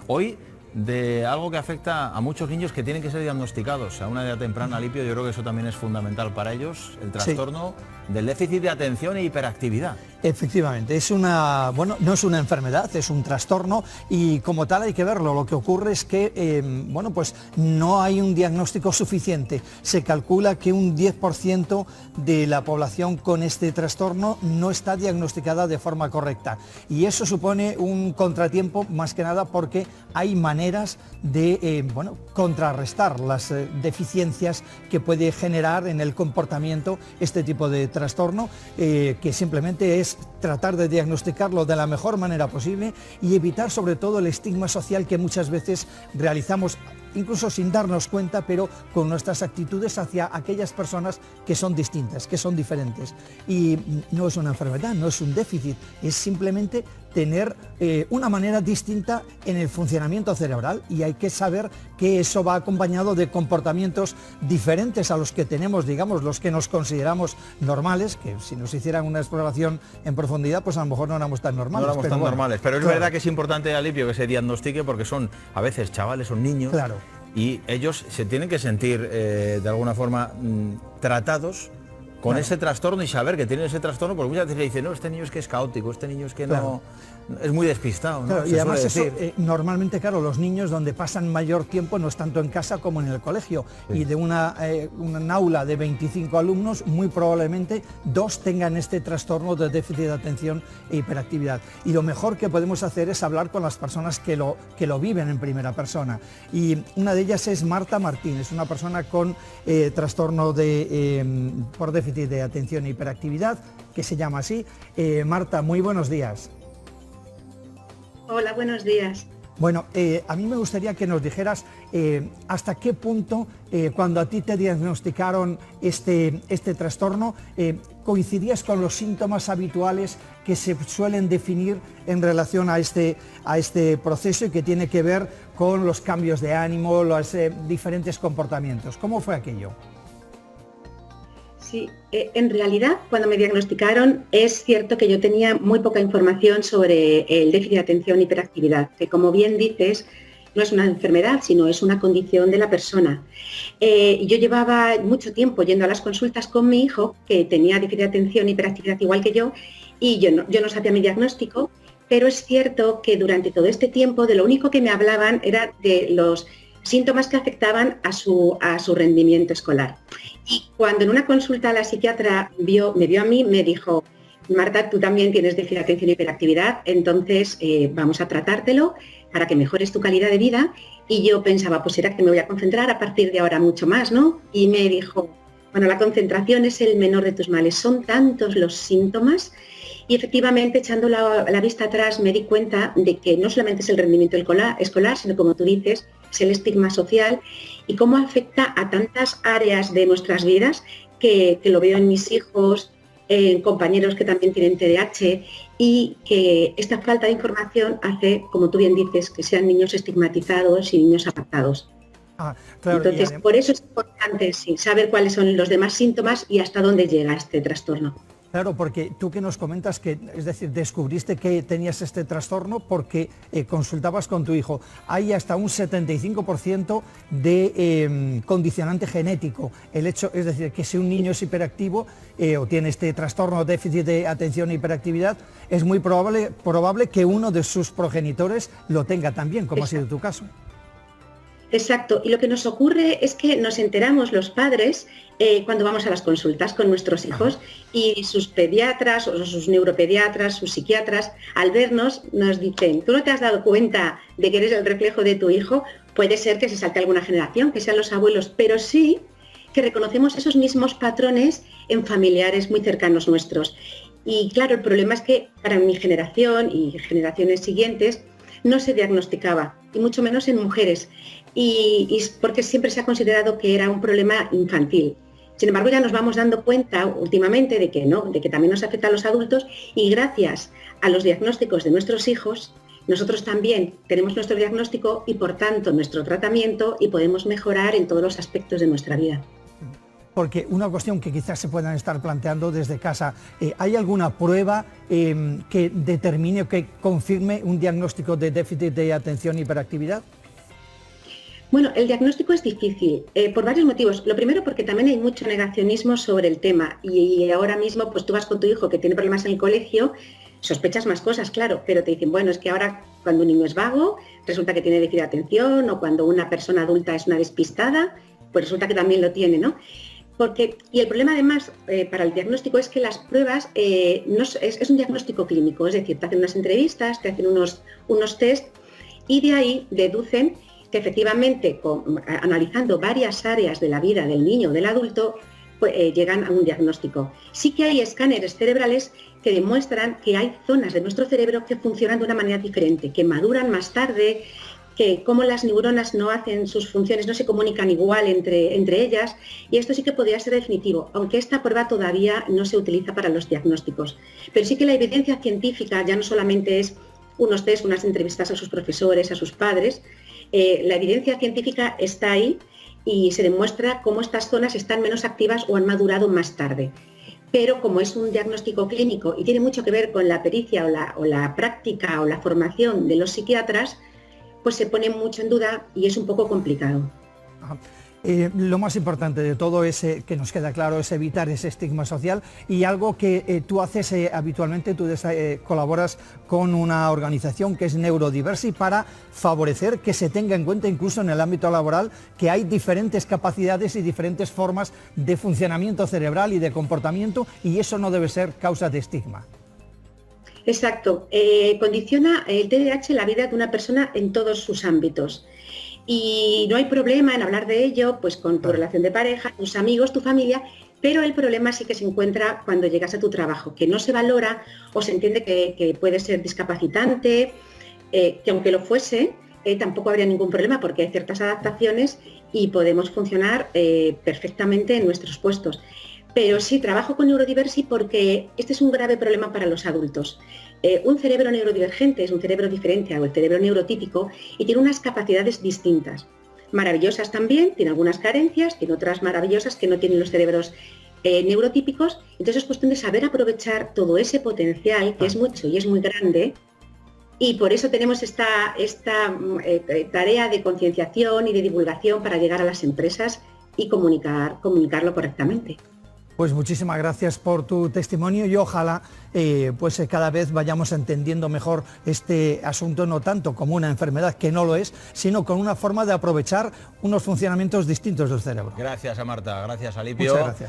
hoy de algo que afecta a muchos niños que tienen que ser diagnosticados a una edad temprana, Alipio. Yo creo que eso también es fundamental para ellos, el trastorno del déficit de atención e hiperactividad. Efectivamente, es una, bueno, no es una enfermedad, es un trastorno y como tal hay que verlo. Lo que ocurre es que, bueno, pues no hay un diagnóstico suficiente. Se calcula que un 10% de la población con este trastorno no está diagnosticada de forma correcta y eso supone un contratiempo más que nada porque hay maneras de, bueno, contrarrestar las deficiencias que puede generar en el comportamiento este tipo de trastorno, que simplemente es tratar de diagnosticarlo de la mejor manera posible y evitar sobre todo el estigma social que muchas veces realizamos incluso sin darnos cuenta, pero con nuestras actitudes hacia aquellas personas que son distintas, que son diferentes. Y no es una enfermedad, no es un déficit, es simplemente tener una manera distinta en el funcionamiento cerebral y hay que saber que eso va acompañado de comportamientos diferentes a los que tenemos, digamos, los que nos consideramos normales, que si nos hicieran una exploración en profundidad, pues a lo mejor no éramos tan normales. No éramos tan normales, pero es verdad que es importante, Alipio, que se diagnostique porque son a veces chavales, son niños. Claro. Y ellos se tienen que sentir de alguna forma tratados con ese trastorno y saber que tienen ese trastorno, porque muchas veces le dicen, no, este niño es que es caótico, este niño es que no es muy despistado, ¿no? Claro, y además eso, normalmente, claro, los niños donde pasan mayor tiempo no es tanto en casa como en el colegio, y de una aula de 25 alumnos, muy probablemente 2 tengan este trastorno de déficit de atención e hiperactividad. Y lo mejor que podemos hacer es hablar con las personas que lo viven en primera persona. Y una de ellas es Marta Martín, es una persona con trastorno por déficit de atención e hiperactividad, que se llama así. Marta, muy buenos días. Hola, buenos días. Bueno, a mí me gustaría que nos dijeras hasta qué punto, cuando a ti te diagnosticaron este trastorno, coincidías con los síntomas habituales que se suelen definir en relación a este proceso y que tiene que ver con los cambios de ánimo, los diferentes comportamientos. ¿Cómo fue aquello? Sí, en realidad cuando me diagnosticaron es cierto que yo tenía muy poca información sobre el déficit de atención e hiperactividad, que como bien dices no es una enfermedad, sino es una condición de la persona. Yo llevaba mucho tiempo yendo a las consultas con mi hijo, que tenía déficit de atención e hiperactividad igual que yo, y yo no sabía mi diagnóstico, pero es cierto que durante todo este tiempo de lo único que me hablaban era de los síntomas que afectaban a su rendimiento escolar. Y cuando en una consulta la psiquiatra me vio a mí, me dijo, Marta, tú también tienes déficit de atención y hiperactividad, entonces vamos a tratártelo para que mejores tu calidad de vida. Y yo pensaba, pues será que me voy a concentrar a partir de ahora mucho más, ¿no? Y me dijo, bueno, la concentración es el menor de tus males, son tantos los síntomas. Y efectivamente, echando la vista atrás, me di cuenta de que no solamente es el rendimiento escolar, sino como tú dices, es el estigma social y cómo afecta a tantas áreas de nuestras vidas, que lo veo en mis hijos, en compañeros que también tienen TDAH, y que esta falta de información hace, como tú bien dices, que sean niños estigmatizados y niños apartados. Claro, entonces, por eso es importante saber cuáles son los demás síntomas y hasta dónde llega este trastorno. Claro, porque tú que nos comentas que, es decir, descubriste que tenías este trastorno porque consultabas con tu hijo. Hay hasta un 75% de condicionante genético. El hecho, es decir, que si un niño es hiperactivo o tiene este trastorno déficit de atención e hiperactividad, es muy probable que uno de sus progenitores lo tenga también, como ha sido tu caso. Exacto, y lo que nos ocurre es que nos enteramos los padres cuando vamos a las consultas con nuestros hijos y sus pediatras o sus neuropediatras, sus psiquiatras, al vernos nos dicen, ¿tú no te has dado cuenta de que eres el reflejo de tu hijo? Puede ser que se salte alguna generación, que sean los abuelos, pero sí que reconocemos esos mismos patrones en familiares muy cercanos nuestros. Y claro, el problema es que para mi generación y generaciones siguientes no se diagnosticaba, y mucho menos en mujeres, y porque siempre se ha considerado que era un problema infantil. Sin embargo, ya nos vamos dando cuenta últimamente de que no, de que también nos afecta a los adultos, y gracias a los diagnósticos de nuestros hijos, nosotros también tenemos nuestro diagnóstico y por tanto nuestro tratamiento y podemos mejorar en todos los aspectos de nuestra vida. porque una cuestión que quizás se puedan estar planteando desde casa, ¿hay alguna prueba que determine o que confirme un diagnóstico de déficit de atención y hiperactividad? Bueno, el diagnóstico es difícil por varios motivos. Lo primero, porque también hay mucho negacionismo sobre el tema y ahora mismo pues tú vas con tu hijo que tiene problemas en el colegio, sospechas más cosas, claro, pero te dicen, bueno, es que ahora cuando un niño es vago, resulta que tiene déficit de atención, o cuando una persona adulta es una despistada, pues resulta que también lo tiene, ¿no? Y el problema además para el diagnóstico es que las pruebas es un diagnóstico clínico, es decir, te hacen unas entrevistas, te hacen unos test y de ahí deducen que efectivamente, analizando varias áreas de la vida del niño o del adulto, pues, llegan a un diagnóstico. Sí que hay escáneres cerebrales que demuestran que hay zonas de nuestro cerebro que funcionan de una manera diferente, que maduran más tarde, que como las neuronas no hacen sus funciones, no se comunican igual entre ellas, y esto sí que podría ser definitivo, aunque esta prueba todavía no se utiliza para los diagnósticos. Pero sí que la evidencia científica ya no solamente es unos test, unas entrevistas a sus profesores, a sus padres, la evidencia científica está ahí y se demuestra cómo estas zonas están menos activas o han madurado más tarde. Pero como es un diagnóstico clínico y tiene mucho que ver con la pericia o la práctica o la formación de los psiquiatras, pues se pone mucho en duda y es un poco complicado. Ajá. Lo más importante de todo es, que nos queda claro, es evitar ese estigma social, y algo que tú haces habitualmente, tú colaboras con una organización que es Neurodiversi para favorecer que se tenga en cuenta incluso en el ámbito laboral que hay diferentes capacidades y diferentes formas de funcionamiento cerebral y de comportamiento, y eso no debe ser causa de estigma. Exacto, condiciona el TDAH la vida de una persona en todos sus ámbitos. Y no hay problema en hablar de ello pues con tu relación de pareja, tus amigos, tu familia, pero el problema sí que se encuentra cuando llegas a tu trabajo, que no se valora o se entiende que puede ser discapacitante, que aunque lo fuese, tampoco habría ningún problema porque hay ciertas adaptaciones y podemos funcionar perfectamente en nuestros puestos. Pero sí, trabajo con Neurodiversi porque este es un grave problema para los adultos. Un cerebro neurodivergente es un cerebro diferente al cerebro neurotípico y tiene unas capacidades distintas. Maravillosas también, tiene algunas carencias, tiene otras maravillosas que no tienen los cerebros neurotípicos. Entonces es cuestión de saber aprovechar todo ese potencial, que es mucho y es muy grande, y por eso tenemos esta tarea de concienciación y de divulgación para llegar a las empresas y comunicarlo correctamente. Pues muchísimas gracias por tu testimonio y ojalá cada vez vayamos entendiendo mejor este asunto, no tanto como una enfermedad, que no lo es, sino con una forma de aprovechar unos funcionamientos distintos del cerebro. Gracias a Marta, gracias a Alipio. Muchas gracias.